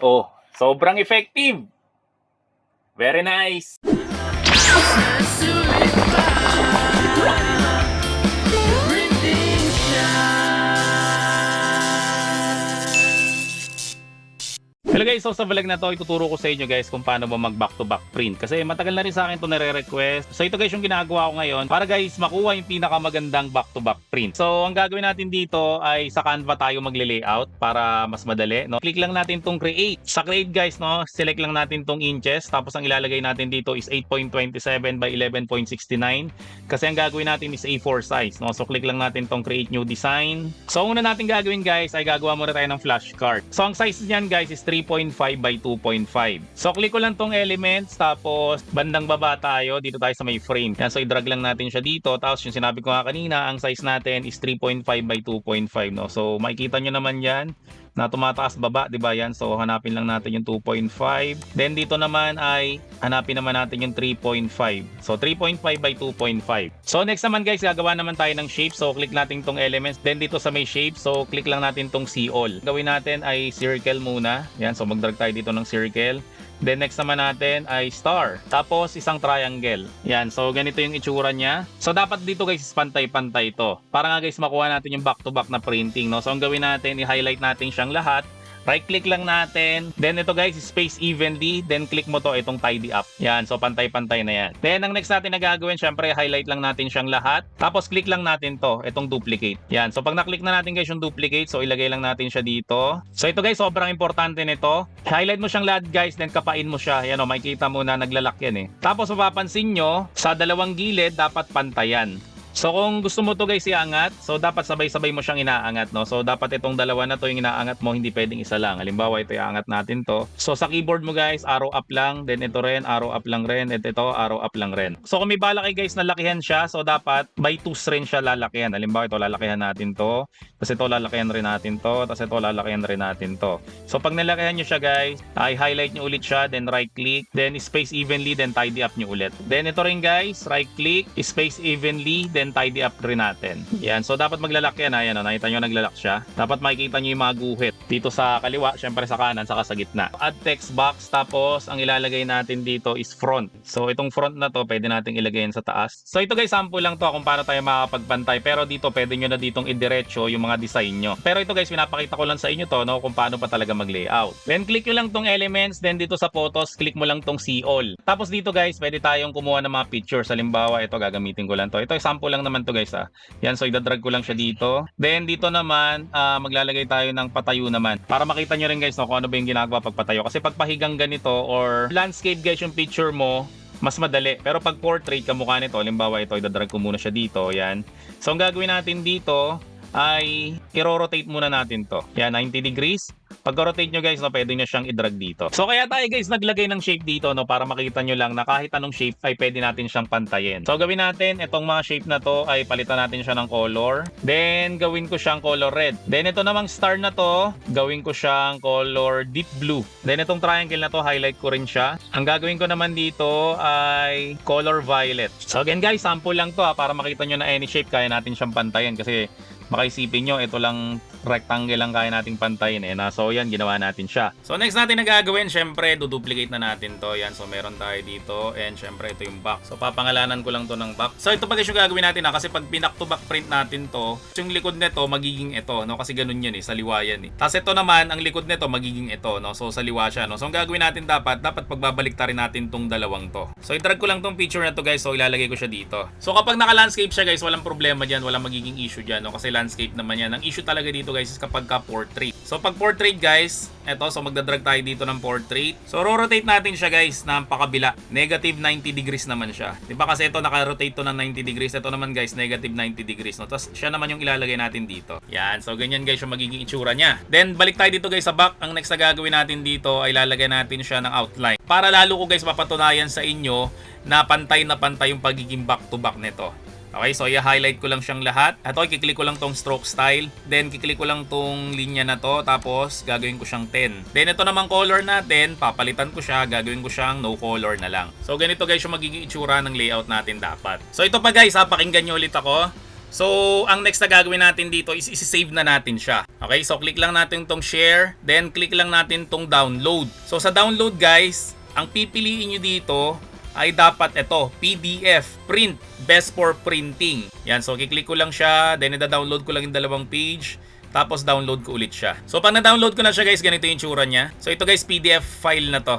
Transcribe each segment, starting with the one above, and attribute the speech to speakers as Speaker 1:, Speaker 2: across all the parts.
Speaker 1: Oh, sobrang effective. Very nice. Hello guys, so sa vlog na to, ituturo ko sa inyo guys kung paano ba mag back to back print. Kasi matagal na rin sa akin ito nare-request. So ito guys yung ginagawa ko ngayon para guys makuha yung pinakamagandang back to back print. So ang gagawin natin dito ay sa Canva tayo magle-layout para mas madali. No? Click lang natin tong create. Sa create guys, no, select lang natin tong inches. Tapos ang ilalagay natin dito is 8.27 by 11.69. Kasi ang gagawin natin is A4 size. No? So click lang natin tong create new design. So una natin gagawin guys ay gagawa muna tayo ng flashcard. So ang size niyan guys is 3.5 by 2.5. So click ko lang tong elements tapos bandang baba tayo dito tayo sa may frame. Yan, so i-drag lang natin siya dito tapos yung sinabi ko nga kanina ang size natin is 3.5 by 2.5 no. So makikita nyo naman yan na tumataas baba, 'di ba yan? So hanapin lang natin yung 2.5. Then dito naman ay hanapin naman natin yung 3.5. So 3.5 by 2.5. So next naman guys, gagawa naman tayo ng shape. So click natin tong elements. Then dito sa may shape, so click lang natin tong see all. Gawin natin ay circle muna. Yan, so magdrag tayo dito ng circle. Then next naman natin ay star. Tapos isang triangle. Yan, so ganito yung itsura niya. So dapat dito guys is pantay-pantay ito. Para nga guys makuha natin yung back-to-back na printing. No? So ang gawin natin, i-highlight natin siyang lahat. Right click lang natin. Then ito guys, space evenly. Then click mo to itong tidy up. Yan, so pantay-pantay na yan. Then ang next natin na gagawin, syempre highlight lang natin siyang lahat. Tapos click lang natin to, itong duplicate. Yan, so pag na-click na natin guys yung duplicate, so ilagay lang natin siya dito. So ito guys, sobrang importante nito. Highlight mo siyang lahat guys, then kapain mo siya. Yan o, makikita mo na naglalak yan eh. Tapos mapapansin nyo, sa dalawang gilid dapat pantayan. So kung gusto mo to guys iangat, so dapat sabay-sabay mo siyang inaangat, no? So dapat itong dalawa na to yung inaangat mo, hindi pwedeng isa lang. Halimbawa ito iaangat natin to. So sa keyboard mo guys, arrow up lang, then ito rin arrow up lang rin, at ito arrow up lang rin. So kung may balak guys na lakihan siya, so dapat by 2s rin siya lalakihan. Halimbawa ito lalakihan natin to, tapos ito lalakihan rin natin to, tapos ito lalakihan rin natin to. So pag nalakihan nyo siya guys, ay highlight nyo ulit siya, then right click, then space evenly, then tidy up nyo ulit. Then ito rin guys, right click, space evenly, then tidy up rin natin. Yan, so dapat maglalak yan. Ayan, nakita nyo naglalak siya. Dapat makikita nyo yung mga guhit dito sa kaliwa, syempre sa kanan, saka sa gitna. Add text box, tapos ang ilalagay natin dito is front. So itong front na to, pwede nating ilagay yan sa taas. So ito guys, sample lang to kung paano tayo makakapagpantay. Pero dito, pwede nyo na ditong idiretso yung mga design nyo. Pero ito guys, pinapakita ko lang sa inyo to, no, kung paano pa talaga mag-layout. Then click nyo lang tong elements, then dito sa photos, click mo lang tong see all. Tapos dito guys, pwede tayong kumuha ng mga pictures. Halimbawa, ito gagamitin ko lang to. Ito sample lang naman to guys ah. Yan, so idadrag ko lang siya dito. Then dito naman, maglalagay tayo ng patayo naman. Para makita nyo rin guys, no, kung ano ba yung ginagawa pag patayo. Kasi pag pahigang ganito or landscape guys yung picture mo, mas madali. Pero pag portrait, kamukha nito, halimbawa ito, idadrag ko muna siya dito. Yan. So ang gagawin natin dito ay i-rotate muna natin to. Yan, 90 degrees. Pag-rotate nyo guys, no, pwede nyo siyang i-drag dito. So kaya tayo guys naglagay ng shape dito, no, para makita nyo lang na kahit anong shape ay pwede natin siyang pantayin. So gawin natin, itong mga shape na to ay palitan natin siya ng color. Then gawin ko siyang color red. Then ito namang star na to, gawin ko siyang color deep blue. Then itong triangle na to, highlight ko rin siya. Ang gagawin ko naman dito ay color violet. So again guys, sample lang to para makita nyo na any shape kaya natin siyang pantayin. Kasi baka isipin nyo, ito lang rectangle lang kaya nating pantayin eh. So yan, ginawa natin siya. So next natin na gagawin, syempre duduplicate na natin to. Yan, so meron tayo dito and syempre ito yung back. So papangalanan ko lang to ng back. So ito pa guys yung gagawin natin kasi pag pinak to back print natin to, yung likod nito magiging ito, no, kasi ganun yan eh, sa liwa yan eh. Tapos ito naman, ang likod nito magiging ito, no, so sa liwa siya, no. So ang gagawin natin dapat pagbabalik ta rin natin tong dalawang to. So i-drag ko lang tong picture na to guys, so ilalagay ko siya dito. So kapag naka-landscape siya guys, walang problema diyan, walang magiging issue diyan, no, kasi landscape naman yan. Ang issue talaga dito guys is kapag portrait. So pag portrait guys, eto, so magdadrag tayo dito ng portrait. So ro-rotate natin siya guys ng pakabila. Negative 90 degrees naman siya. Diba kasi ito naka-rotate to ng 90 degrees. Ito naman guys, negative 90 degrees. No? Tapos siya naman yung ilalagay natin dito. Yan. So ganyan guys yung magiging itsura niya. Then balik tayo dito guys sa back. Ang next na gagawin natin dito ay lalagay natin siya ng outline. Para lalo ko guys mapatunayan sa inyo na pantay yung pagiging back to back nito. Okay, so i-highlight ko lang siyang lahat. Ito, i-click ko lang tong stroke style. Then, kiklik ko lang tong linya na to. Tapos, gagawin ko siyang 10. Then, ito namang color natin, papalitan ko siya. Gagawin ko siyang no color na lang. So, ganito guys yung magiging itsura ng layout natin dapat. So, ito pa guys, pakinggan nyo ulit ako. So, ang next na gagawin natin dito is isi-save na natin siya. Okay, so click lang natin tong share, then click lang natin tong download. So, sa download guys, ang pipiliin nyo dito ay dapat ito, PDF, print, best for printing. Yan, so kiklik ko lang siya, then ida-download ko lang yung dalawang page, tapos download ko ulit siya. So, pag na-download ko na siya guys, ganito yung tsura niya. So, ito guys, PDF file na to.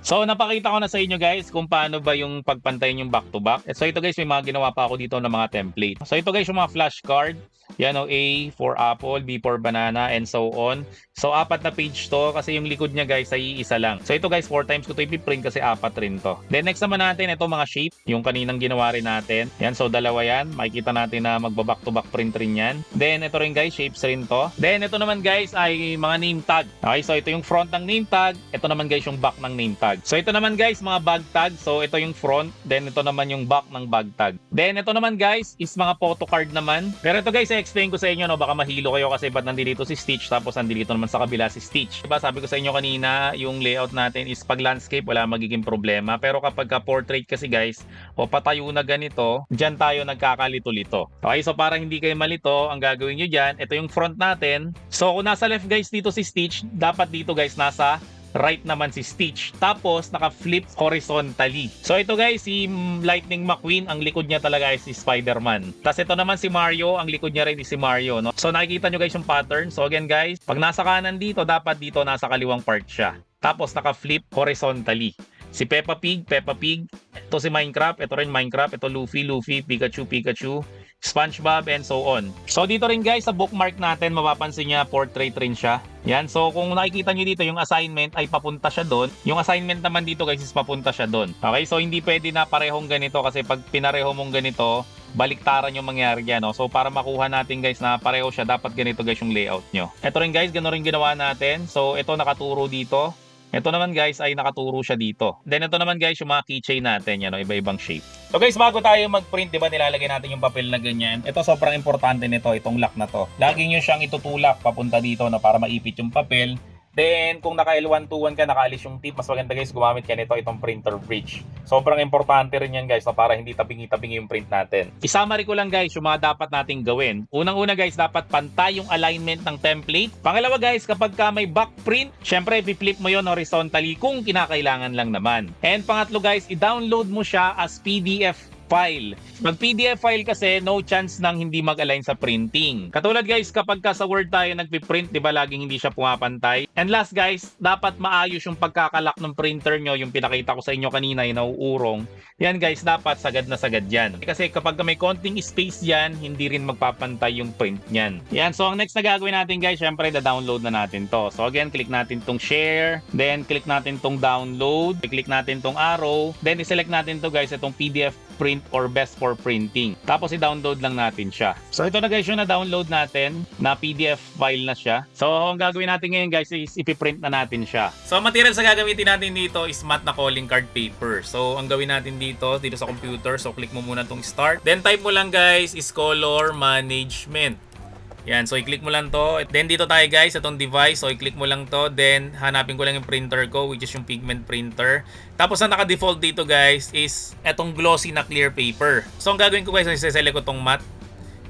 Speaker 1: So, napakita ko na sa inyo guys kung paano ba yung pagpantayin yung back-to-back. So, ito guys, may mga ginawa pa ako dito ng mga template. So, ito guys, yung mga flashcard. Yan o, A for apple, B for banana, and so on. So, 4 na page to kasi yung likod niya guys ay isa lang. So, ito guys, 4 times ko ito ipiprint kasi 4 rin to. Then, next naman natin, ito mga shape, yung kaninang ginawa rin natin. Yan, so dalawa yan. Makikita natin na magbaback-to-back print rin yan. Then, ito rin guys, shapes rin to. Then, ito naman guys ay mga name tag. Okay, so ito yung front ng name tag. Ito naman guys yung back ng name tag. So, ito naman guys, mga bag tag. So, ito yung front. Then, ito naman yung back ng bag tag. Then, ito naman guys is mga photo card naman. Pero ito guys, i-explain ko sa inyo, no, baka mahilo kayo kasi ba't nandito si Stitch tapos nandito naman sa kabila si Stitch. Diba, sabi ko sa inyo kanina, yung layout natin is pag landscape, wala magiging problema. Pero kapag ka portrait kasi guys, o patayo na ganito, dyan tayo nagkakalito-lito. Okay, so para hindi kayo malito, ang gagawin nyo dyan, ito yung front natin. So, kung nasa left guys dito si Stitch, dapat dito guys nasa right naman si Stitch. Tapos, naka-flip horizontally. So, ito guys, si Lightning McQueen, ang likod niya talaga ay si Spider-Man. Tapos, ito naman si Mario, ang likod niya rin is si Mario. No? So, nakikita nyo guys yung pattern. So, again guys, pag nasa kanan dito, dapat dito nasa kaliwang part siya. Tapos, naka-flip horizontally. Si Peppa Pig, Peppa Pig. Ito si Minecraft, ito rin Minecraft. Ito Luffy, Luffy, Pikachu, Pikachu, SpongeBob, and so on. So dito rin guys, sa bookmark natin, mapapansin niya, portrait rin siya. Yan, so kung nakikita nyo dito, yung assignment ay papunta siya doon. Yung assignment naman dito guys is papunta siya doon. Okay, so hindi pwede na parehong ganito kasi pag pinareho mong ganito, baliktaran yung mangyari dyan. No? So para makuha natin guys na pareho siya, dapat ganito guys yung layout nyo. Ito rin guys, gano'n rin ginawa natin. So ito nakaturo dito. Ito naman guys ay nakaturo siya dito. Then ito naman guys yung mga keychain natin, yan, no? Iba-ibang shape. So guys, bago tayo mag-print, di ba nilalagay natin yung papel na ganyan. Ito sobrang importante nito, itong lock na to. Lagi nyo siyang itutulak papunta dito na para maipit yung papel. Then, kung naka L121 ka, nakaalis yung tip, mas maganda guys, gumamit ka nito, itong printer bridge. Sobrang importante rin yan guys, na para hindi tabingi-tabingi yung print natin. I-summary ko lang guys, yung mga dapat nating gawin. Unang-una guys, dapat pantay yung alignment ng template. Pangalawa guys, kapag ka may back print, syempre, i-flip mo yon horizontally kung kinakailangan lang naman. And pangatlo guys, i-download mo siya as PDF file. Pag PDF file kasi, no chance nang hindi mag-align sa printing. Katulad guys, kapag ka sa Word tayo nagpiprint, di ba laging hindi siya pumapantay? And last guys, dapat maayos yung pagkakalak ng printer nyo, yung pinakita ko sa inyo kanina, yung nauurong. Yan guys, dapat sagad na sagad yan. Kasi kapag may konting space yan, hindi rin magpapantay yung print nyan. Yan, so ang next na gagawin natin guys, syempre, da-download na natin to. So again, click natin tong share, then click natin tong download, click natin tong arrow, then i-select natin to guys, itong PDF print or best for printing. Tapos i-download lang natin siya. So ito na guys yung na-download natin na PDF file na siya. So ang gagawin natin ngayon guys is ipiprint na natin siya. So ang material sa gagamitin natin dito is matte na calling card paper. So ang gawin natin dito sa computer, so click mo muna tong start. Then type mo lang guys is color management. Yan, so i-click mo lang to. Then dito tayo guys, itong device. So i-click mo lang to. Then hanapin ko lang yung printer ko, which is yung pigment printer. Tapos ang naka-default dito guys is etong glossy na clear paper. So ang gagawin ko guys, isa-select ko tong matte.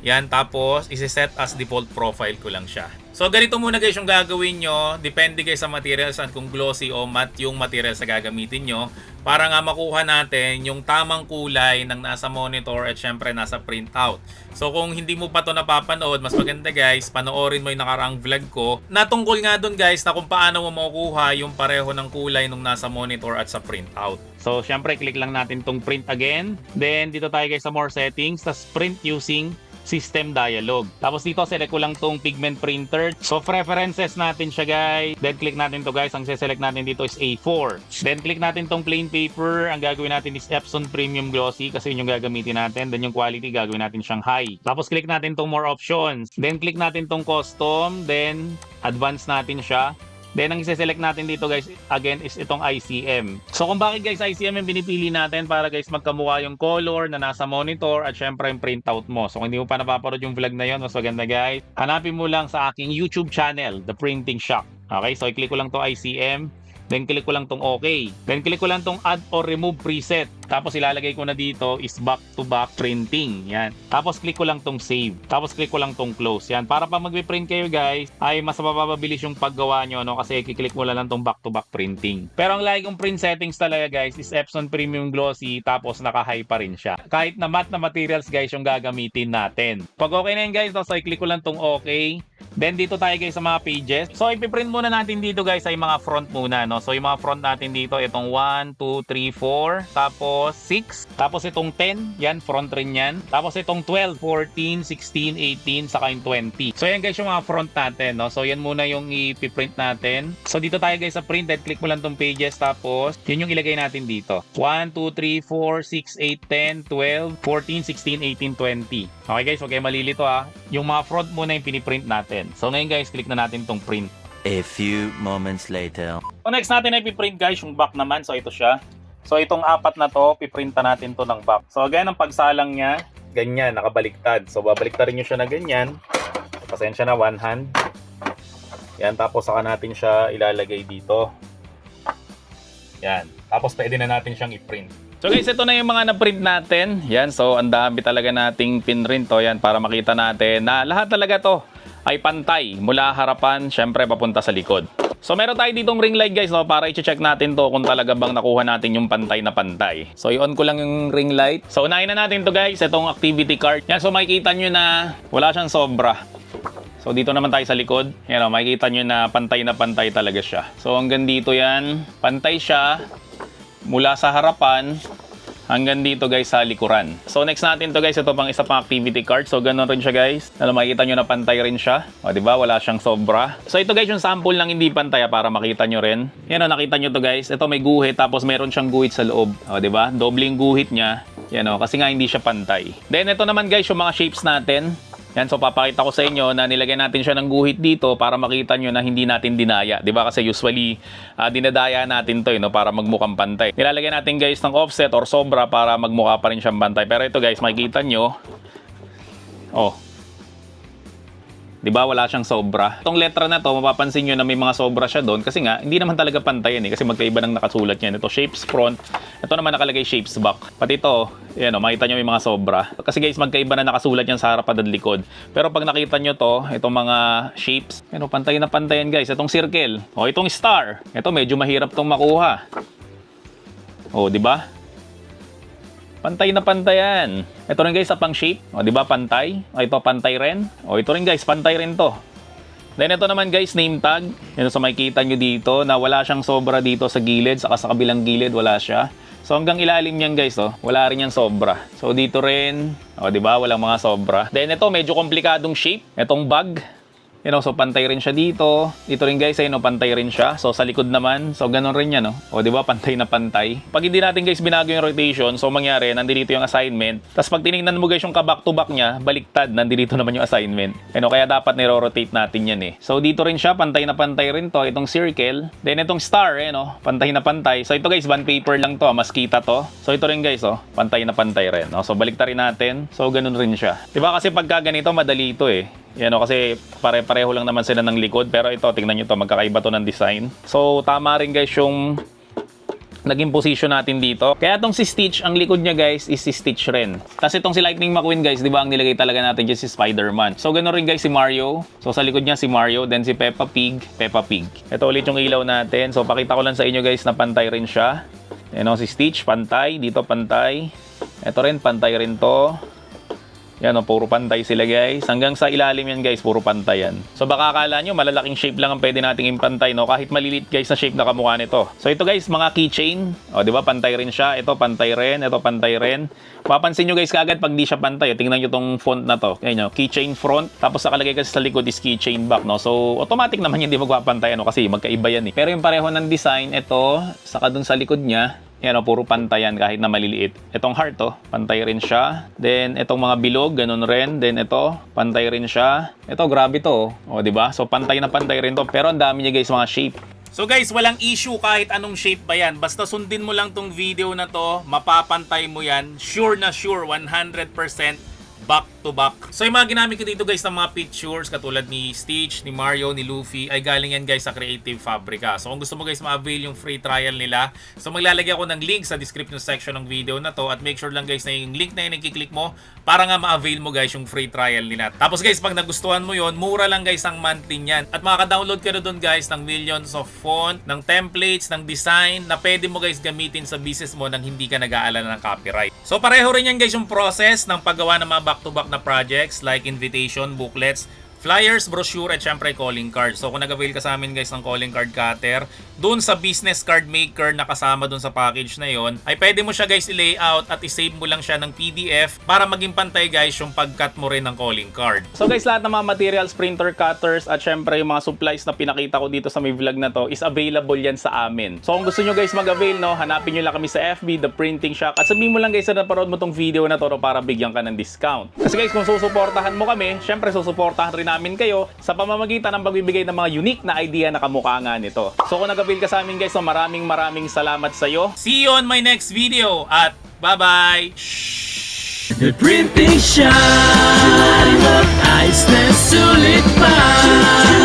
Speaker 1: Yan, tapos isi-set as default profile ko lang siya. So ganito muna guys yung gagawin nyo. Depende guys sa materials at kung glossy o matte yung materials na gagamitin nyo. Para nga makuha natin yung tamang kulay ng nasa monitor at syempre nasa printout. So kung hindi mo pa to napapanood, mas maganda guys, panoorin mo yung nakaraang vlog ko. Natungkol nga dun guys na kung paano mo makukuha yung pareho ng kulay nung nasa monitor at sa printout. So syempre click lang natin tong print again. Then dito tayo guys sa more settings, tas print using system dialog. Tapos dito, select ko lang tong pigment printer. So, preferences natin siya guys. Then, click natin to guys. Ang select natin dito is A4. Then, click natin tong plain paper. Ang gagawin natin is Epson Premium Glossy kasi yun yung gagamitin natin. Then, yung quality, gagawin natin siyang high. Tapos, click natin tong more options. Then, click natin tong custom. Then, advance natin siya. Then ang i-select natin dito guys, again is itong ICM. So kung bakit guys ICM yung pinipili natin para guys magkamukha yung color na nasa monitor at syempre yung printout mo. So kung hindi mo pa napapanood yung vlog na yun, mas maganda guys, hanapin mo lang sa aking YouTube channel, The Printing Shop. Okay, so i-click ko lang to ICM. Then click ko lang tong OK. Then click ko lang tong add or remove preset. Tapos ilalagay ko na dito is back to back printing. Yan. Tapos click ko lang tong save. Tapos click ko lang tong close. Yan. Para pag magpi-print kayo guys, ay mas mapapabilis yung paggawa nyo, no? Kasi kiklik mo lang tong back to back printing. Pero ang lagi kong print settings talaga guys is Epson Premium Glossy, tapos naka-high pa rin siya. Kahit na matte na materials guys yung gagamitin natin. Pag okay na yun guys, so i-click ko lang tong OK. Then dito tayo guys sa mga pages. So ipiprint muna natin dito guys ay mga front muna, no? So yung mga front natin dito, itong 1, 2, 3, 4, tapos 6, tapos itong 10, yan, front rin yan. Tapos itong 12, 14, 16, 18, saka yung 20. So yan guys yung mga front natin, no? So yan muna yung ipiprint natin. So dito tayo guys sa print, then click mo lang tong pages, tapos yun yung ilagay natin dito. 1, 2, 3, 4, 6, 8, 10, 12, 14, 16, 18, 20. Okay guys, huwag kayo malilito ha. Yung mga front muna yung piniprint natin. So ngayon guys, click na natin tong print.
Speaker 2: A few moments later.
Speaker 1: So next natin ay piprint guys yung back naman. So ito siya. So itong apat na to, piprinta natin to ng back. So again, ang pagsalang niya, ganyan, nakabaliktad. So babaliktarin nyo siya na ganyan. Pasensya na, one hand. Yan, tapos saka natin siya ilalagay dito. Yan. Tapos pwede na natin siyang i-print. So guys, ito na yung mga na-print natin. Yan, so ang dami talaga nating pinrint to. Yan, para makita natin na lahat talaga to ay pantay. Mula harapan, syempre papunta sa likod. So meron tayo ditong ring light guys, no, para i-check natin to kung talaga bang nakuha natin yung pantay na pantay. So i-on ko lang yung ring light. So unahin na natin to guys, itong activity card. Yan, so makikita nyo na wala siyang sobra. So dito naman tayo sa likod. Yan, no, makikita nyo na pantay talaga siya. So hanggang dito yan, pantay siya. Mula sa harapan hanggang dito guys sa likuran. So next natin to guys, ito pang isa pang activity card. So ganun rin siya guys. Makikita nyo na pantay rin siya. O diba, wala siyang sobra. So ito guys yung sample ng hindi pantay para makita nyo rin. Yan o, nakita nyo to guys. Ito may guhit, tapos meron siyang guhit sa loob. O diba, dobling guhit niya. Yan o, kasi nga hindi siya pantay. Then ito naman guys yung mga shapes natin. Yan, so papakita ko sa inyo na nilagay natin siya ng guhit dito para makita nyo na hindi natin dinaya. Diba? Kasi usually, dinadaya natin to, no, para magmukhang pantay. Nilalagay natin guys ng offset or sobra para magmukha pa rin siyang pantay. Pero ito guys, makikita nyo. Oh. Diba? Wala siyang sobra. Itong letra na to, mapapansin nyo na may mga sobra siya doon. Kasi nga, hindi naman talaga pantay yan eh. Kasi magkaiba ng nakasulat yan. Ito, shapes front. Ito naman nakalagay shapes back. Pati ito, yan o, makita nyo may mga sobra. Kasi guys, magkaiba na nakasulat yan sa harapan at likod. Pero pag nakita nyo to, itong mga shapes, yan o, pantay na pantay yan guys. Itong circle. O, itong star. Ito, medyo mahirap tong makuha. O, diba? Pantay na pantay yan. Ito rin guys sa pang shape. O diba pantay? O ito pantay rin. O ito rin guys, pantay rin to. Then ito naman guys, name tag. Ito so makikita nyo dito na wala siyang sobra dito sa gilid. Saka sa kabilang gilid wala siya. So hanggang ilalim yan guys, oh, wala rin yan sobra. So dito rin, o diba, walang mga sobra. Then ito, medyo komplikadong shape. Itong bag. You know, so pantay rin siya dito. Dito rin guys, ayun, pantay rin siya. So sa likod naman, so ganun rin yan, no? O di ba, pantay na pantay. Pag hindi natin guys binago yung rotation, so mangyari, nandito yung assignment. Tapos pag tinignan mo guys yung ka-back to back niya, baliktad, nandito naman yung assignment. You know, kaya dapat niro-rotate natin yan eh. So dito rin siya, pantay na pantay rin to, itong circle. Then itong star, eh, no? Pantay na pantay. So ito guys, bond paper lang to, mas kita to. So ito rin guys, oh, pantay na pantay rin, no? So baliktarin natin. So ganun rin siya. Di ba kasi pagka ganito, madali ito eh. Yan o, kasi pare-pareho lang naman sila ng likod. Pero ito, tingnan nyo to, magkakaiba to ng design. So, tama rin guys yung naging position natin dito. Kaya itong si Stitch, ang likod niya guys is si Stitch rin. Tapos itong si Lightning McQueen guys, di ba ang nilagay talaga natin dyan si Spider-Man. So, ganoon rin guys si Mario. So, sa likod niya si Mario. Then si Peppa Pig, Peppa Pig. Ito ulit yung ilaw natin. So, pakita ko lang sa inyo guys na pantay rin siya. Yan o, si Stitch, pantay. Dito pantay. Ito rin, pantay rin to. Yan o, puro pantay sila guys. Hanggang sa ilalim yan guys, puro pantay yan. So baka akala nyo, malalaking shape lang ang pwede nating impantay, no? Kahit malilit guys na shape na kamukha nito. So ito guys, mga keychain. O diba, pantay rin siya. Ito pantay rin, ito pantay rin. Mapapansin nyo guys kagad pag di siya pantay. Tingnan nyo tong font na to. Yan nyo, keychain front. Tapos nakalagay kasi sa likod is keychain back, no? So automatic naman hindi magpapantay, ano? Kasi magkaiba yan eh. Pero yung pareho ng design, ito, saka dun sa likod niya, yan o, puro pantayan kahit na maliliit. Itong heart to, pantay rin siya. Then itong mga bilog, ganun rin. Then ito, pantay rin siya. Ito, grabe to. O, di ba? So pantay na pantay rin to. Pero ang dami niya guys mga shape. So guys, walang issue kahit anong shape ba yan. Basta sundin mo lang tong video na to, mapapantay mo yan. Sure na sure, 100% back to back. So yung mga ginamit ko dito guys ng mga pictures katulad ni Stitch, ni Mario, ni Luffy ay galing yan guys sa Creative Fabrica. So kung gusto mo guys ma-avail yung free trial nila, so maglalagay ako ng link sa description section ng video na to at make sure lang guys na yung link na yun i-click mo para nga ma-avail mo guys yung free trial nila. Tapos guys pag nagustuhan mo yon, mura lang guys ang monthly niyan. At makaka-download ka na doon guys ng millions of font, ng templates, ng design na pwede mo guys gamitin sa business mo nang hindi ka nag-aalala ng copyright. So pareho rin yan guys yung process ng paggawa ng mga back-to-back na projects like invitation, booklets, flyers, brochure, at syempre calling card. So kung nag-avail ka sa amin guys ng calling card cutter, dun sa business card maker na kasama dun sa package na yon, ay pwede mo siya guys i-layout at i-save mo lang siya ng PDF para maging pantay guys yung pag-cut mo rin ng calling card. So guys, lahat ng mga materials, printer, cutters, at syempre yung mga supplies na pinakita ko dito sa may vlog na to is available yan sa amin. So kung gusto nyo guys mag-avail, no, hanapin nyo lang kami sa FB, The Printing Shop, at sabihin mo lang guys na naparod mo tong video na to para bigyan ka ng discount. Kasi guys, kung susuportahan mo kami, syempre susuportahan rin namin kayo sa pamamagitan ng pagbibigay ng mga unique na idea na kamukha nga nito. So kung nag-avail ka sa amin guys, so maraming salamat sa iyo. See you on my next video at bye-bye!
Speaker 3: The Printing Shop, ayos na sulit pa.